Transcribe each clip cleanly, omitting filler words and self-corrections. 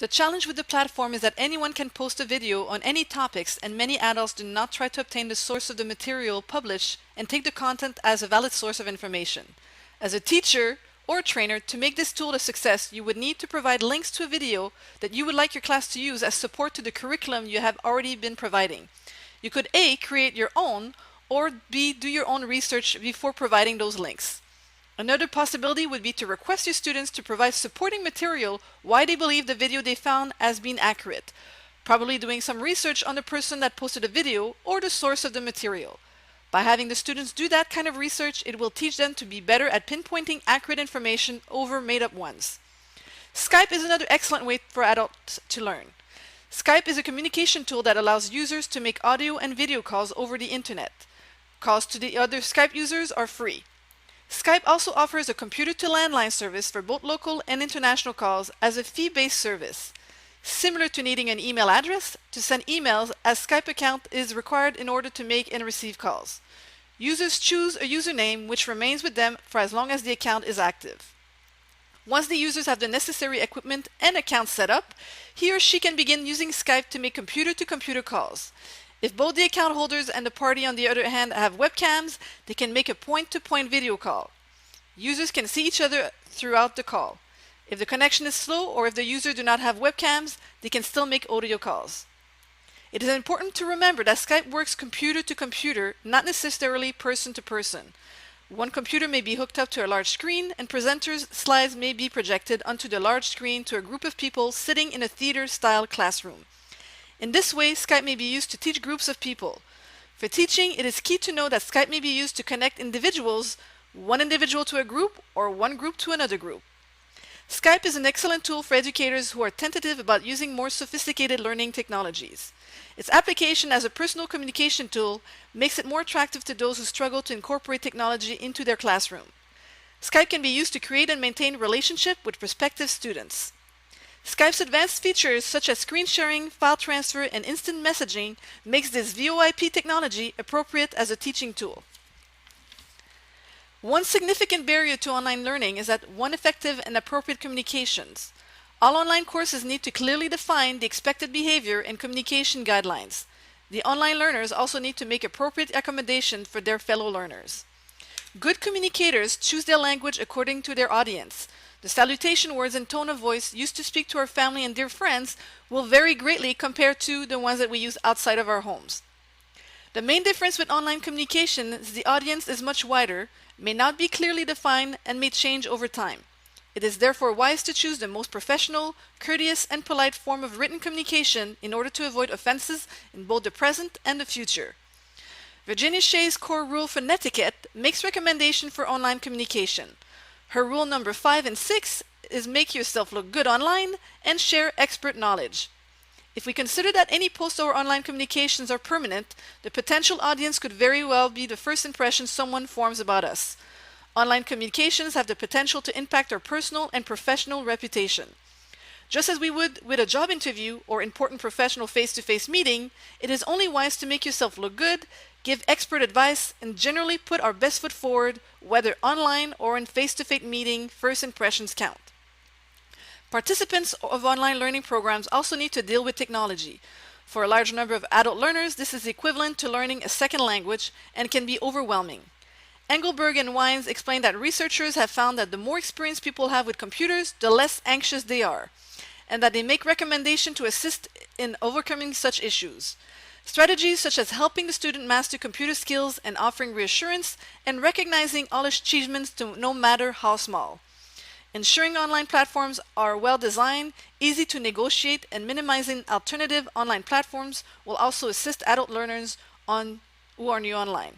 The challenge with the platform is that anyone can post a video on any topics, and many adults do not try to obtain the source of the material published and take the content as a valid source of information. As a teacher or trainer, to make this tool a success, you would need to provide links to a video that you would like your class to use as support to the curriculum you have already been providing. You could A, create your own, or B, do your own research before providing those links. Another possibility would be to request your students to provide supporting material why they believe the video they found as being accurate, probably doing some research on the person that posted the video or the source of the material. By having the students do that kind of research, it will teach them to be better at pinpointing accurate information over made-up ones. Skype is another excellent way for adults to learn. Skype is a communication tool that allows users to make audio and video calls over the internet. Calls to the other Skype users are free. Skype also offers a computer-to-landline service for both local and international calls as a fee-based service. Similar to needing an email address to send emails, a Skype account is required in order to make and receive calls. Users choose a username which remains with them for as long as the account is active. Once the users have the necessary equipment and account set up, he or she can begin using Skype to make computer-to-computer calls. If both the account holders and the party on the other hand have webcams, they can make a point-to-point video call. Users can see each other throughout the call. If the connection is slow or if the user do not have webcams, they can still make audio calls. It is important to remember that Skype works computer to computer, not necessarily person to person. One computer may be hooked up to a large screen, and presenters' slides may be projected onto the large screen to a group of people sitting in a theater-style classroom. In this way, Skype may be used to teach groups of people. For teaching, it is key to know that Skype may be used to connect individuals, one individual to a group, or one group to another group. Skype is an excellent tool for educators who are tentative about using more sophisticated learning technologies. Its application as a personal communication tool makes it more attractive to those who struggle to incorporate technology into their classroom. Skype can be used to create and maintain relationships with prospective students. Skype's advanced features such as screen sharing, file transfer, and instant messaging makes this VoIP technology appropriate as a teaching tool. One significant barrier to online learning is that one effective and appropriate communications. All online courses need to clearly define the expected behavior and communication guidelines. The online learners also need to make appropriate accommodations for their fellow learners. Good communicators choose their language according to their audience. The salutation words and tone of voice used to speak to our family and dear friends will vary greatly compared to the ones that we use outside of our homes. The main difference with online communication is the audience is much wider, may not be clearly defined, and may change over time. It is therefore wise to choose the most professional, courteous, and polite form of written communication in order to avoid offenses in both the present and the future. Virginia Shea's core rule for netiquette makes recommendation for online communication. Her rule number 5 and 6 is make yourself look good online and share expert knowledge. If we consider that any post or online communications are permanent, the potential audience could very well be the first impression someone forms about us. Online communications have the potential to impact our personal and professional reputation. Just as we would with a job interview or important professional face-to-face meeting, it is only wise to make yourself look good, give expert advice, and generally put our best foot forward, whether online or in face-to-face meeting. First impressions count. Participants of online learning programs also need to deal with technology. For a large number of adult learners, this is equivalent to learning a second language and can be overwhelming. Engelberg and Wines explain that researchers have found that the more experience people have with computers, the less anxious they are, and that they make recommendations to assist in overcoming such issues. Strategies such as helping the student master computer skills and offering reassurance and recognizing all achievements no matter how small. Ensuring online platforms are well designed, easy to negotiate, and minimizing alternative online platforms will also assist adult learners who are new online.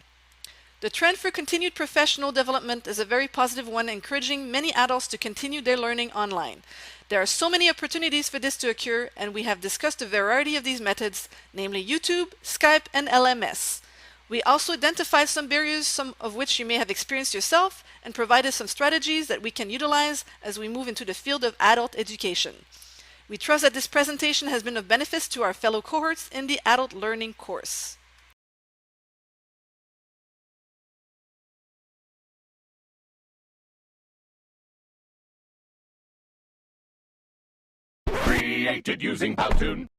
The trend for continued professional development is a very positive one, encouraging many adults to continue their learning online. There are so many opportunities for this to occur, and we have discussed a variety of these methods, namely YouTube, Skype, and LMS. We also identified some barriers, some of which you may have experienced yourself, and provided some strategies that we can utilize as we move into the field of adult education. We trust that this presentation has been of benefit to our fellow cohorts in the adult learning course. Free created using Powtoon.